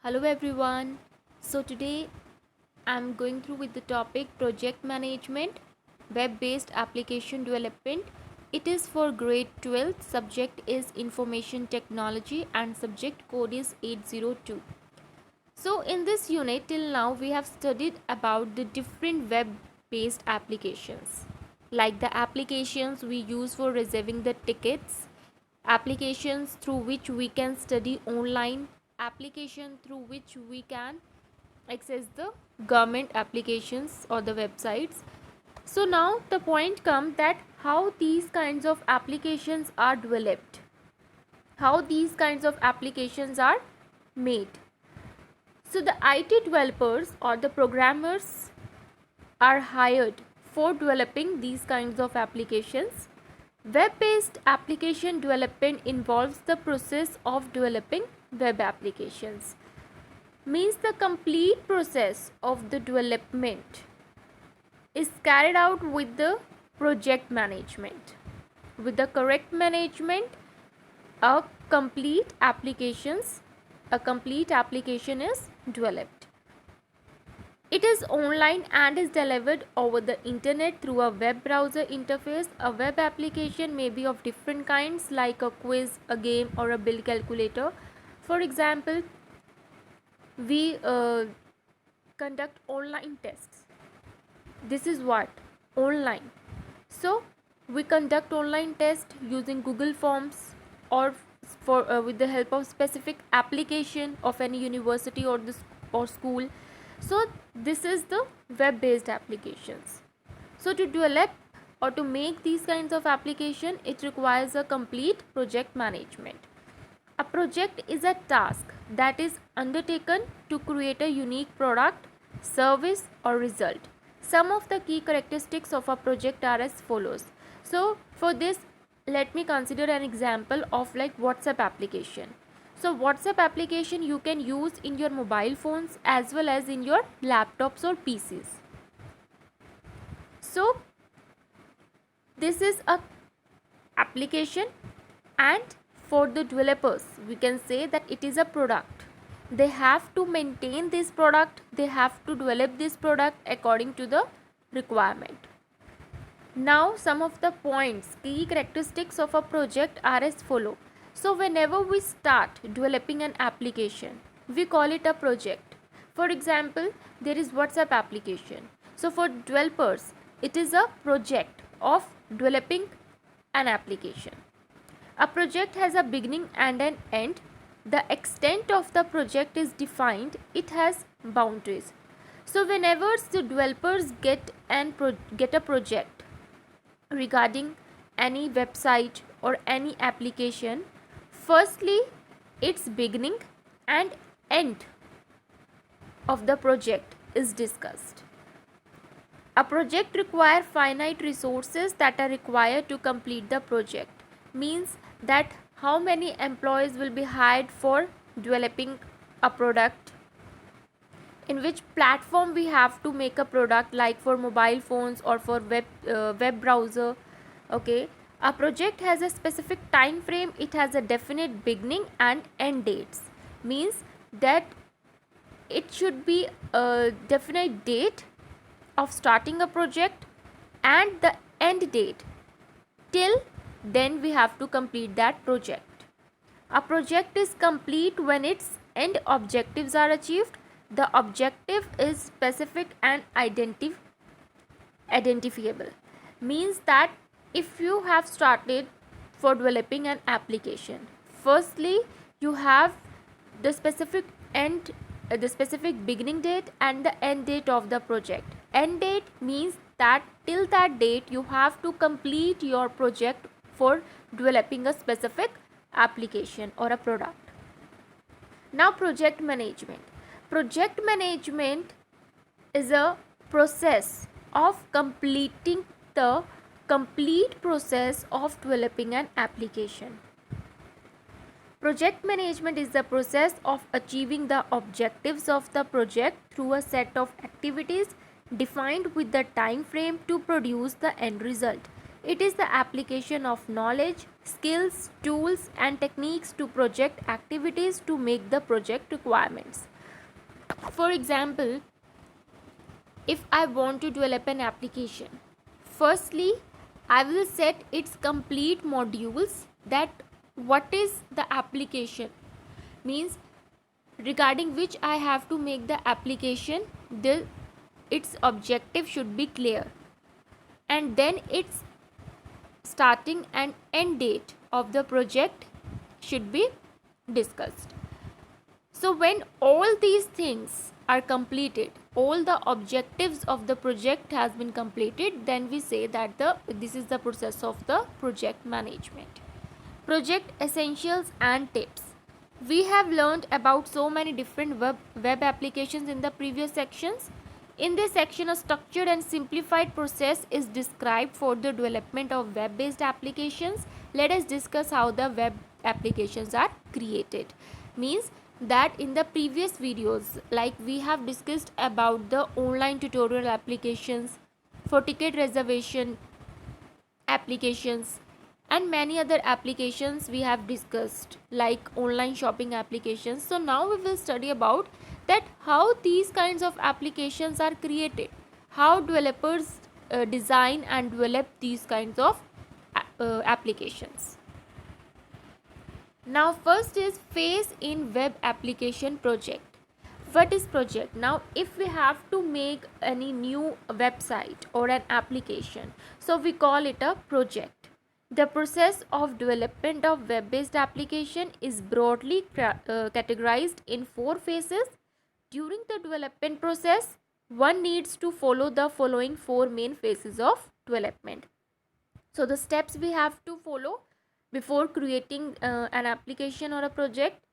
Hello everyone. So today I'm going through with the topic project management, web-based application development. It is for grade 12. Subject is information technology and subject code is 802. So in this unit till now we have studied about the different web-based applications, like the applications we use for reserving the tickets, applications through which we can study online, application through which we can access the government applications or the websites. So now the point comes that how these kinds of applications are developed, how these kinds of applications are made. So the IT developers or the programmers are hired for developing these kinds of applications. Web-based application development involves the process of developing web applications. Means the complete process of the development is carried out with the project management. With the correct management, a complete applications a complete application is developed. It is online and is delivered over the internet through a web browser interface. A web application may be of different kinds like a quiz, a game, or a bill calculator. For example, we conduct online tests. This is what? Online. So, we conduct online tests using Google Forms or for with the help of specific application of any university or school. So this is the web based applications. So to develop or to make these kinds of application, it requires a complete project management. A project is a task that is undertaken to create a unique product, service, or result. Some of the key characteristics of a project are as follows. So for this, let me consider an example of like WhatsApp application. So WhatsApp application you can use in your mobile phones as well as in your laptops or PCs. So this is a application, and for the developers we can say that it is a product. They have to maintain this product, they have to develop this product according to the requirement. Now some of the points, key characteristics of a project are as follow. So whenever we start developing an application, we call it a project. For example, there is WhatsApp application. So for developers, it is a project of developing an application. A project has a beginning and an end. The extent of the project is defined. It has boundaries. So whenever the developers get a project regarding any website or any application, firstly its beginning and end of the project is discussed. A project requires finite resources that are required to complete the project. Means that how many employees will be hired for developing a product, in which platform we have to make a product, like for mobile phones or for web browser. Okay, a project has a specific time frame. It has a definite beginning and end dates. Means that it should be a definite date of starting a project and the end date. Till then we have to complete that project. A project is complete when its end objectives are achieved. The objective is specific and identifiable. Means that if you have started for developing an application, firstly you have the specific the specific beginning date and the end date of the project. End date means that till that date you have to complete your project for developing a specific application or a product. Now project management. Project management is a process of completing the complete process of developing an application. Project management is the process of achieving the objectives of the project through a set of activities defined with the time frame to produce the end result. It is the application of knowledge, skills, tools, and techniques to project activities to make the project requirements. For example, if I want to develop an application, firstly, I will set its complete modules, that what is the application, means regarding which I have to make the application, its objective should be clear, and then its starting and end date of the project should be discussed. So when all these things are completed, all the objectives of the project has been completed, then we say that this is the process of the project management. Project essentials and tips. We have learned about so many different web applications in the previous sections. In this section, a structured and simplified process is described for the development of web-based applications. Let us discuss how the web applications are created. Means that in the previous videos, like we have discussed about the online tutorial applications, for ticket reservation applications, and many other applications we have discussed, like online shopping applications. So now we will study about that how these kinds of applications are created, how developers design and develop these kinds of applications. Now first is phase in web application project. What is project? Now if we have to make any new website or an application, so we call it a project. The process of development of web-based application is broadly categorized in 4 phases. During the development process, one needs to follow the following 4 main phases of development. So the steps we have to follow before creating an application or a project.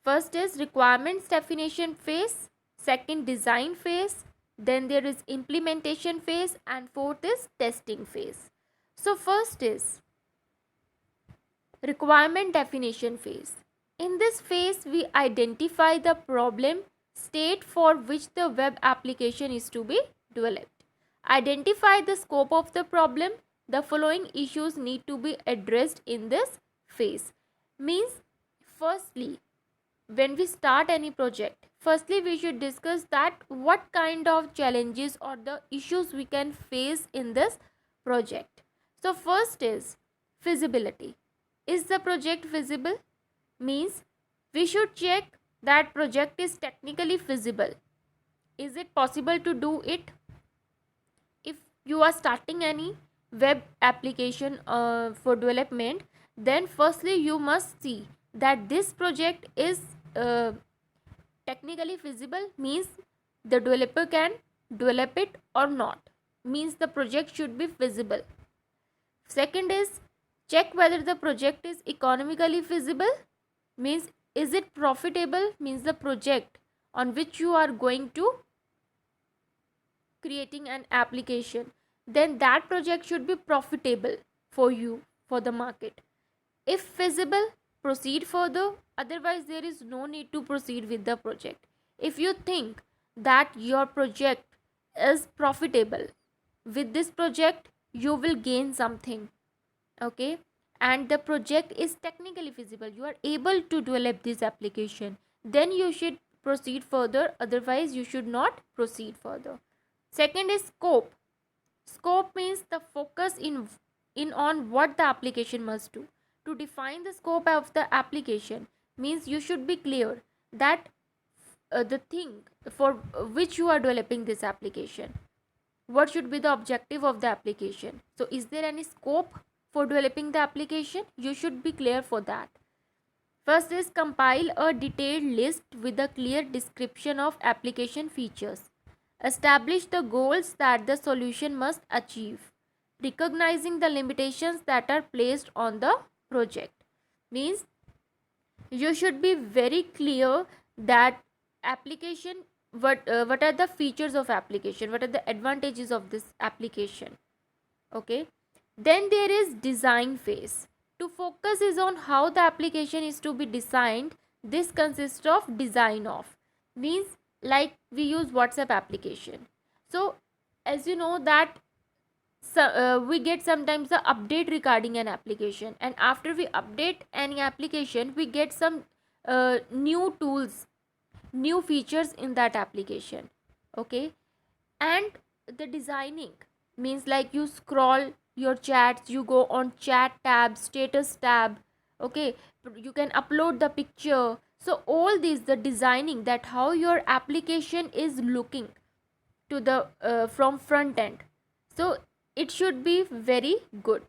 First is requirements definition phase, second design phase, then there is implementation phase, and fourth is testing phase. So first is requirement definition phase. In this phase, we identify the problem state for which the web application is to be developed. Identify the scope of the problem. The following issues need to be addressed in this phase. Means, firstly, when we start any project, firstly we should discuss that what kind of challenges or the issues we can face in this project. So first is feasibility. Is the project feasible? Means we should check that project is technically feasible. Is it possible to do it? If you are starting any web application for development, then firstly you must see that this project is technically feasible, means the developer can develop it or not, means the project should be feasible. Second is check whether the project is economically feasible, means is it profitable, means the project on which you are going to creating an application, then that project should be profitable for you, for the market. If feasible, proceed further, otherwise there is no need to proceed with the project. If you think that your project is profitable, with this project you will gain something, okay, and the project is technically feasible, you are able to develop this application, then you should proceed further, otherwise you should not proceed further. Second is scope. Scope means the focus in on what the application must do. To define the scope of the application means you should be clear that the thing for which you are developing this application, what should be the objective of the application. So is there any scope for developing the application? You should be clear for that. First is compile a detailed list with a clear description of application features. Establish the goals that the solution must achieve, recognizing the limitations that are placed on the project. Means you should be very clear that application, what are the features of application, what are the advantages of this application, okay. Then there is design phase. To focus is on how the application is to be designed. This consists of design of, means like we use WhatsApp application. So as you know that So we get sometimes the update regarding an application, and after we update any application we get some new tools, new features in that application. Okay. And the designing means like you scroll your chats, you go on chat tab, status tab. Okay. You can upload the picture. So all these, the designing, that how your application is looking to the from front end, so it should be very good.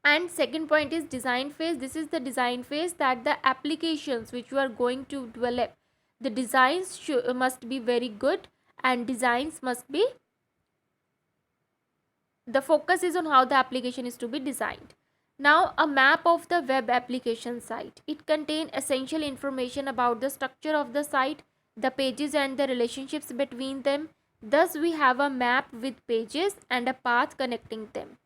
And second point is design phase. This is the design phase, that the applications which you are going to develop, the designs must be very good, and designs must be, the focus is on how the application is to be designed. Now, a map of the web application site. It contains essential information about the structure of the site, the pages and the relationships between them. Thus, we have a map with pages and a path connecting them.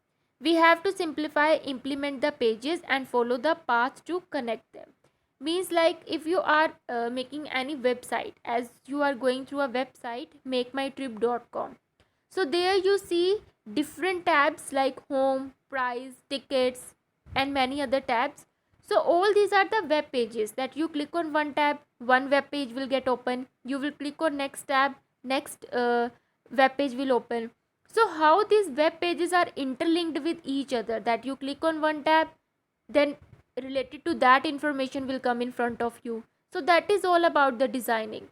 We have to simplify, implement the pages and follow the path to connect them. Means like if you are making any website, as you are going through a website, makemytrip.com. So there you see different tabs like home, price, tickets, and many other tabs. So all these are the web pages that you click on one tab, one web page will get open. You will click on next tab, next web page will open. So how these web pages are interlinked with each other, that you click on one tab, then related to that information will come in front of you. So that is all about the designing,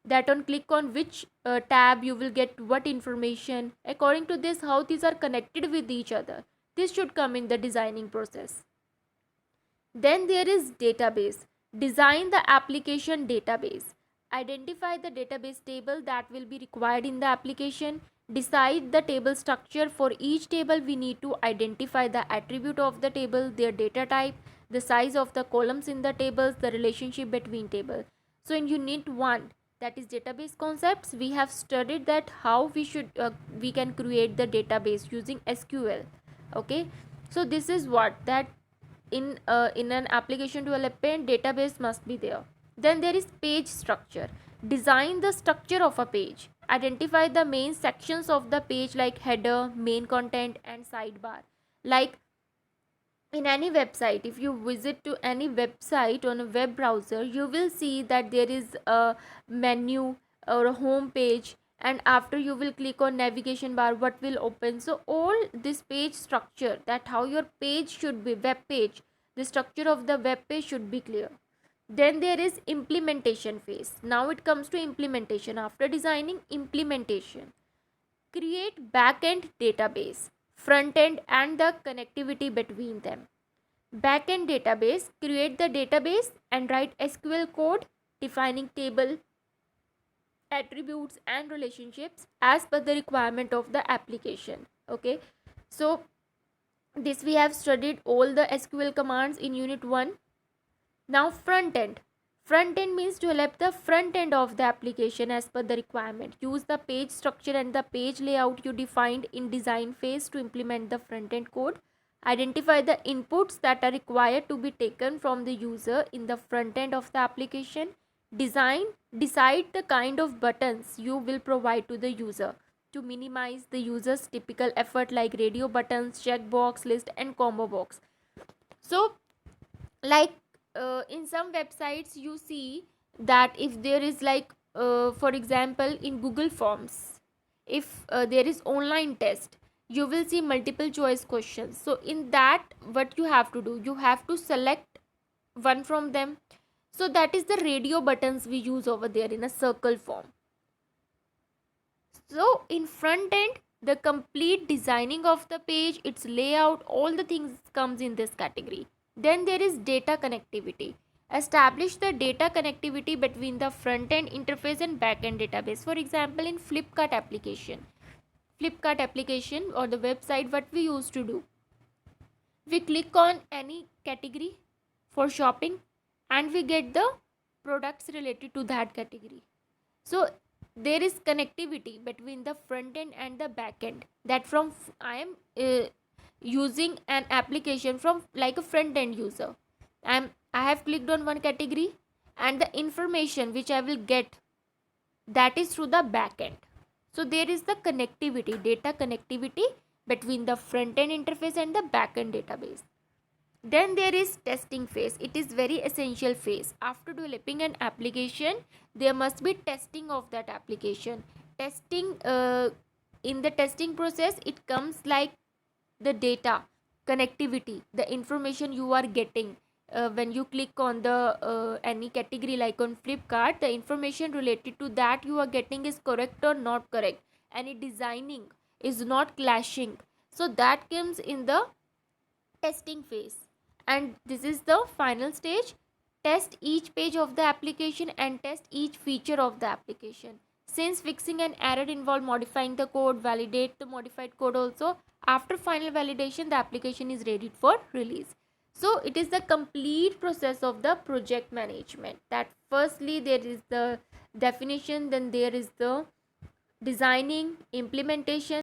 that on click on which tab you will get what information. According to this, how these are connected with each other, this should come in the designing process. Then there is database. Design the application database. Identify the database table that will be required in the application. Decide the table structure. For each table we need to identify the attribute of the table, their data type, the size of the columns in the tables, the relationship between tables. So in unit 1, that is database concepts, we have studied that how we can create the database using SQL. Okay. So this is what that in an application development, database must be there. Then there is page structure. Design the structure of a page. Identify the main sections of the page like header, main content, and sidebar. Like in any website, if you visit to any website on a web browser, you will see that there is a menu or a home page, and after you will click on navigation bar, what will open. So all this page structure, that how your page should be, web page, the structure of the web page should be clear. Then there is implementation phase. Now it comes to implementation. After designing, implementation. Create backend database, front end, and the connectivity between them. Backend database, create the database and write SQL code defining table, attributes, and relationships as per the requirement of the application. Okay, so this we have studied all the SQL commands in unit 1. Now front end. Front end means develop the front end of the application as per the requirement. Use the page structure and the page layout you defined in design phase to implement the front end code. Identify the inputs that are required to be taken from the user in the front end of the application. Decide the kind of buttons you will provide to the user to minimize the user's typical effort like radio buttons, checkbox, list, and combo box. So like in some websites you see that if there is like for example in Google Forms, if there is online test, you will see multiple choice questions. So in that, what you have to do, you have to select one from them. So that is the radio buttons we use over there in a circle form. So in front end, the complete designing of the page, its layout, all the things comes in this category. Then there is data connectivity. Establish the data connectivity between the front end interface and back end database. For example, in Flipkart application or the website, what we used to do, we click on any category for shopping and we get the products related to that category. So there is connectivity between the front end and the back end, that from I am using an application from like a front end user. I have clicked on one category and the information which I will get, that is through the back end. So there is the connectivity, data connectivity between the front end interface and the back end database. Then there is testing phase. It is very essential phase. After developing an application, there must be testing of that application. Testing, in the testing process, it comes like the data connectivity, the information you are getting. When you click on the any category like on Flipkart, the information related to that you are getting is correct or not correct. Any designing is not clashing. So that comes in the testing phase. And this is the final stage. Test each page of the application and test each feature of the application. Since fixing an error involves modifying the code, validate the modified code also. After final validation, the application is ready for release. So it is the complete process of the project management. That firstly there is the definition, then there is the designing, implementation,